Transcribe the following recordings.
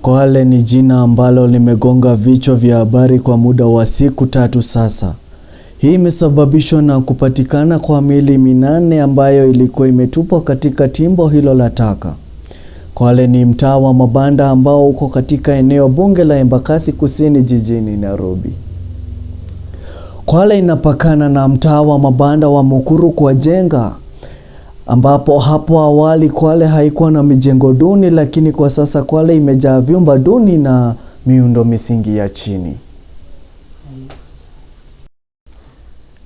Kwale ni jina ambalo limegonga vichwa vya habari kwa muda wa siku 3 sasa. Hii imesababishwa na kupatikana kwa miili 8 ambayo ilikuwa imetupwa katika timbo hilo la taka. Kwale ni mtaa wa mabanda ambao uko katika eneo bunge la Embakasi Kusini jijini Nairobi. Kwale inapakana na mtaa wa mabanda wa Mukuru kwa Jenga, ambapo hapo awali Kwale haikuwa na mijengo duni, lakini kwa sasa Kwale imejaa vyumba duni na miundo misingi ya chini.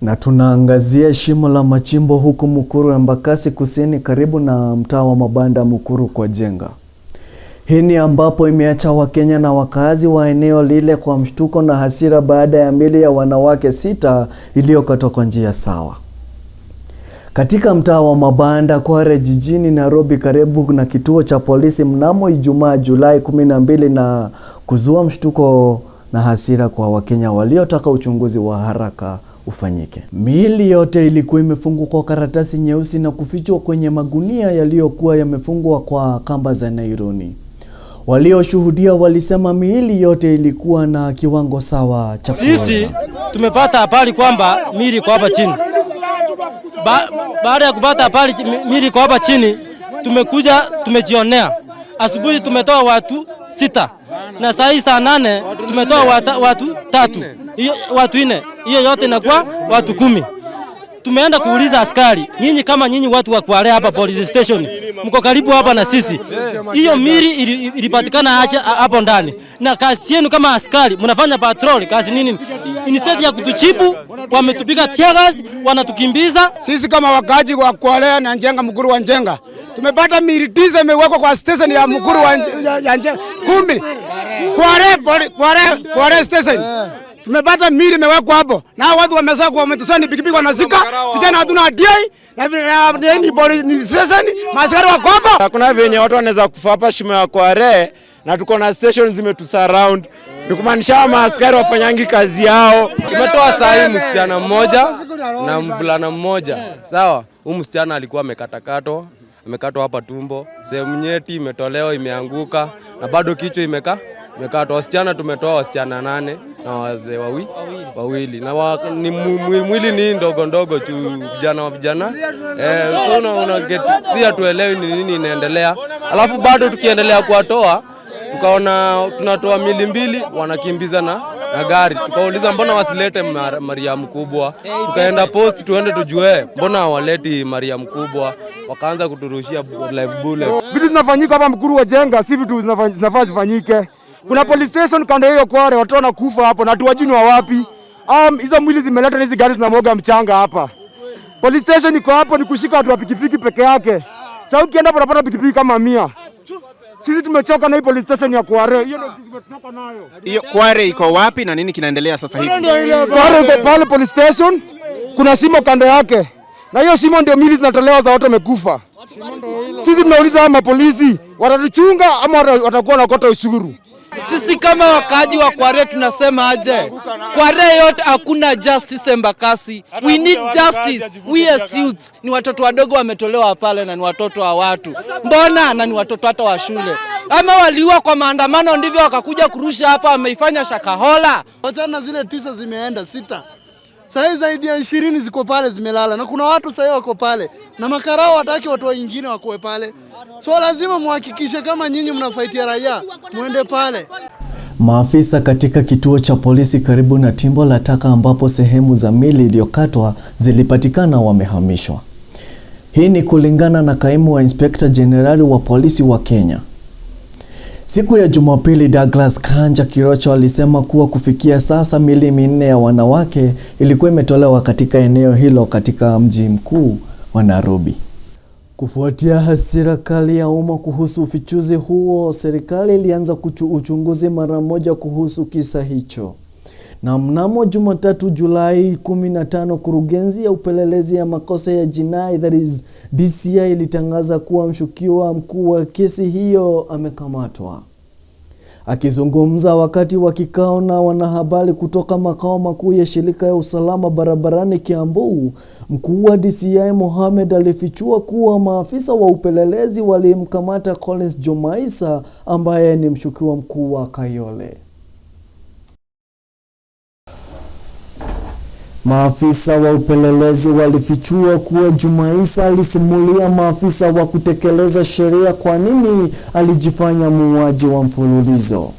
Na tunaangazia shimo la machimbo huku Mukuru Embakasi Kusini karibu na mtaa wa mabanda Mukuru kwa Jenga. Hii ni ambapo imeacha Wakenya na wakazi wa eneo lile kwa mshtuko na hasira baada ya miili ya wanawake 6 iliyokatwa kwa njia sawa. Katika mtaa wa mabanda Kware jijini Nairobi karibu na kituo cha polisi mnamo Ijumaa Julai 12 na kuzua mshtuko na hasira kwa Wakenya waliotaka uchunguzi wa haraka ufanyike. Miili yote ilikuwa imefungwa kwa karatasi nyeusi na kufichwa kwenye magunia yaliyokuwa yamefungwa kwa kamba za nailoni. Walioshuhudia walisema miili yote ilikuwa na kiwango sawa cha kuoza. Sisi tumepata habari kwamba miili iko hapa chini. Baada ya kupata habari miili iko hapa chini, tumekuja tumejionea. Asubuhi tumetoa watu 6 na saa hii saa 8 tumetoa watu 3. Watu 4. Hiyo yote inakuwa watu 10. Tumeenda kuuliza askari, nyinyi watu wa Kwale hapa police station, mko karibu hapa na sisi. Hiyo miili ilipatikana hapo ndani. Na kazi yenu kama askari, mnafanya patrol, kazi nini? Instead ya kutuchibu, wametupiga tear gas, wanatukimbiza. Sisi kama wakaji wa Kwale na Njenga, Mukuru wa Njenga, tumepata miili 9 imewekwa kwa station ya Mukuru wa Njenga 10. Kwale station. Tumepata miili imewekwa hapo. Na watu wamesema kwa wametusani pikipiki wanazika. Vijana hatuna hatia na ni station maaskari wako hapa. Kuna venye watu wanaweza kufa hapa shimo ya Kware na tuko na stations zimetusurround. Nikumaanisha maaskari wafanyangi kazi yao. Tumetoa saa hii msichana mmoja na mvulana mmoja. Sawa? Huyu msichana alikuwa amekatwa hapa tumbo. Sehemu nyeti imetolewa, imeanguka na bado kichwa imekatwa. Wasichana tumetoa wasichana 8 na wazee wawili. Na ni mwili ni ndogo tu vijana. So si hatuelewi ni nini inaendelea. Alafu bado tukiendelea kuwatoa tukaona tunatoa miili 2 wanakimbiza na gari. Tukauliza mbona wasilete Mariam kubwa. Tukaenda post tuende tujue mbona hawaleti Mariam kubwa. Wakaanza kuturushia live bullet. Vitu zinafanyika hapa Mukuru wa Jenga, si vitu zinafaa zifanyike. Kuna police station kando hiyo Kware, watu wanakufa hapo na tuwajui wa wapi. Hizo mwili zimeleta hizo gari zinamwaga mchanga hapa. Police station iko hapo ni kushika watu wa pikipiki peke yake. Sasa ukienda hapo unapata pikipiki kama 100. Sisi tumechoka na hii police station ya Kware. Hiyo ndio tumetoka nayo. Hiyo Kware iko wapi na nini kinaendelea sasa hivi? Kware iko pale police station. Kuna simo kando yake. Na hiyo simo ndio miili zinatolewa za watu wamekufa. Sisi tunauliza ama polisi watatuchunga ama watakuwa wanakota ushuru. Sisi kama wakaji wa Kware tunasema aje? Kware yote hakuna justice Embakasi. We need justice. We as youths ni watoto wadogo wametolewa pale na ni watoto wa watu. Mbona na ni watoto hata wa shule. Ama waliua kwa maandamano ndivyo wakakuja kurusha hapa wameifanya Shakahola. Wachana zile 9 zimeenda 6. Sasa zaidi ya 20 ziko pale zimelala na kuna watu sasa wako pale. Na makarao hataki watu wengine wakoe pale. So lazima muhakikishe kama nyinyi mnafaitia raia, muende pale. Maafisa katika kituo cha polisi karibu na timbo la taka ambapo sehemu za miili iliyokatwa zilipatikana wamehamishwa. Hii ni kulingana na kaimu wa Inspector General wa polisi wa Kenya. Siku ya Jumapili, Douglas Kanja Kirocho alisema kuwa kufikia sasa miili 4 ya wanawake ilikuwa imetolewa katika eneo hilo katika mji mkuu wa Nairobi. Kufuatia hasira kali ya umma kuhusu ufichuzi huo, serikali ilianza uchunguzi mara moja kuhusu kisa hicho. Na mnamo Jumatatu Julai 15, kurugenzi ya upelelezi ya makosa ya jinai that is DCI ilitangaza kuwa mshukiwa mkuu wa kesi hiyo amekamatwa. Akizungumza wakati wa kikao na wanahabari kutoka makao makuu ya shirika ya usalama barabarani Kiambu, mkuu wa DCI Mohamed alifichua kuwa maafisa wa upelelezi walimkamata Collins Jumaisa ambaye ni mshukiwa mkuu wa Kayole. Maafisa wa upelelezi walifichua kuwa Jumaisa alisimulia maafisa wa kutekeleza sheria kwa nini alijifanya muuaji wa mfululizo.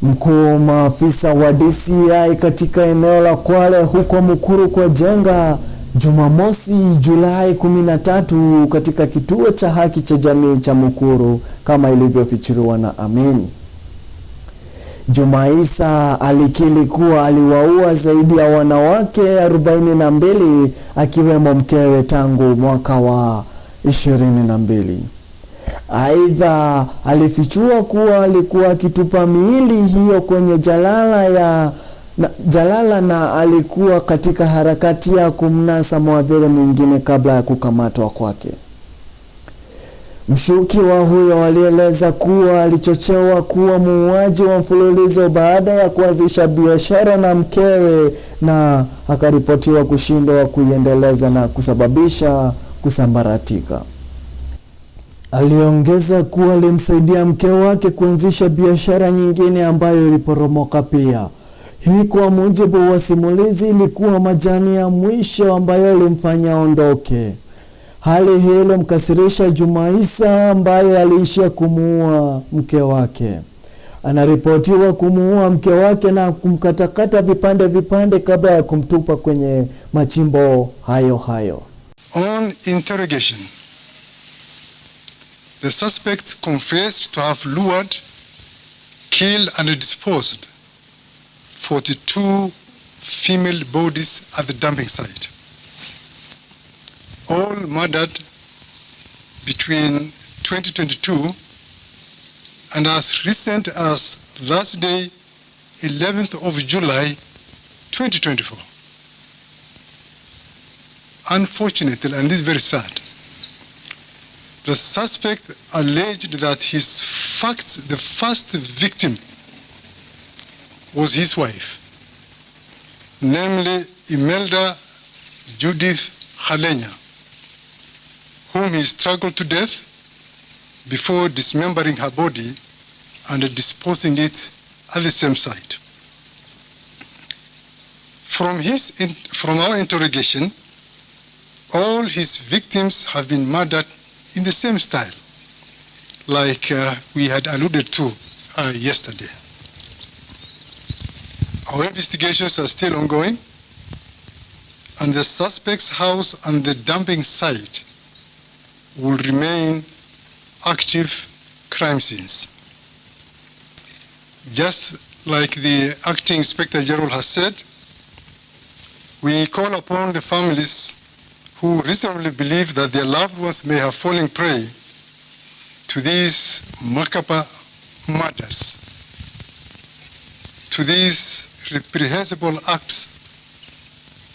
Mkuu wa maafisa wa DCI katika eneo la Kwale huko Mukuru kwa Jenga, Jumamosi Julai 13 katika kituo cha haki cha jamii cha Mukuru kama ilivyofichuliwa na Amin. Jumaisa alikiri kuwa aliwaua zaidi ya wanawake 42 akiwemo mkewe tangu mwaka wa 22. Aidha alifichua kuwa alikuwa akitupa miili hiyo kwenye jalala na alikuwa katika harakati ya kumnasa mwadhiri mwingine kabla ya kukamatwa kwake. Mshukiwa huyo alieleza kuwa alichochewa kuwa muuaji wa mfululizo baada ya kuanzisha biashara na mkewe na akaripotiwa kushindwa kuiendeleza na kusababisha kusambaratika. Aliongeza kuwa alimsaidia mke wake kuanzisha biashara nyingine ambayo iliporomoka pia. Hii kwa mujibu wa simulizi ilikuwa majani ya mwisho ambayo ilimfanya ondoke. Hali hii ilimkasirisha Jumaisa ambaye aliishia kumuua mke wake. Anaripotiwa kumuua mke wake na kumkatakata vipande kabla ya kumtupa kwenye machimbo hayo. On interrogation, the suspect confessed to have lured, killed and disposed 42 female bodies at the dumping site, all murdered between 2022 and as recent as last day, 11th of July, 2024. Unfortunately, and this is very sad, the suspect alleged that the first victim was his wife, namely Imelda Judith Khalenya, whom he struggled to death before dismembering her body and disposing it at the same site. From our interrogation, all his victims have been murdered in the same style, like we had alluded to yesterday. Our investigations are still ongoing, and the suspect's house and the dumping site will remain active crime scenes. Just like the Acting Inspector General has said, we call upon the families who reasonably believe that their loved ones may have fallen prey to these macabre murders, to these reprehensible acts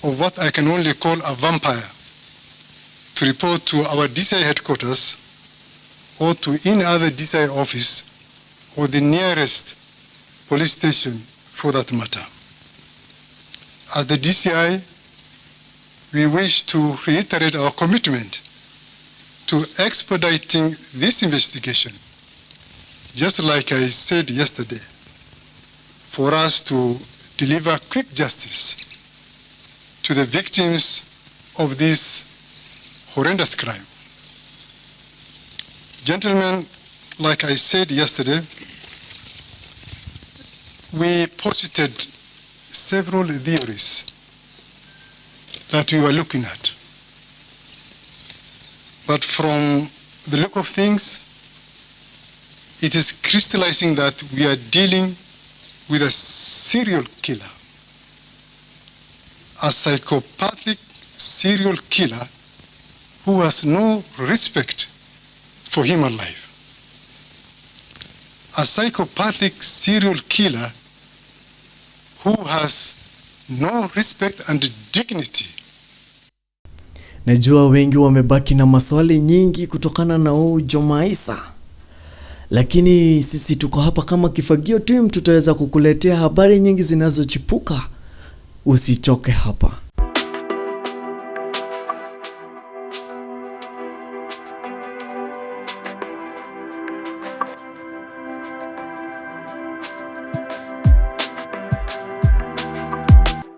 of what I can only call a vampire, to report to our DCI headquarters or to any other DCI office or the nearest police station for that matter. As the DCI, we wish to reiterate our commitment to expediting this investigation, just like I said yesterday, for us to deliver quick justice to the victims of this horrendous crime. Gentlemen, like I said yesterday, we posited several theories that we were looking at. But from the look of things, it is crystallizing that we are dealing with a serial killer, a psychopathic serial killer who has no respect for human life. A psychopathic serial killer who has no respect and dignity. Najua wengi wamebaki na maswali nyingi kutokana na huyu Jumaisa. Lakini sisi tuko hapa kama Kifagio Team, tutaweza kukuletea habari nyingi zinazochipuka. Usichoke hapa.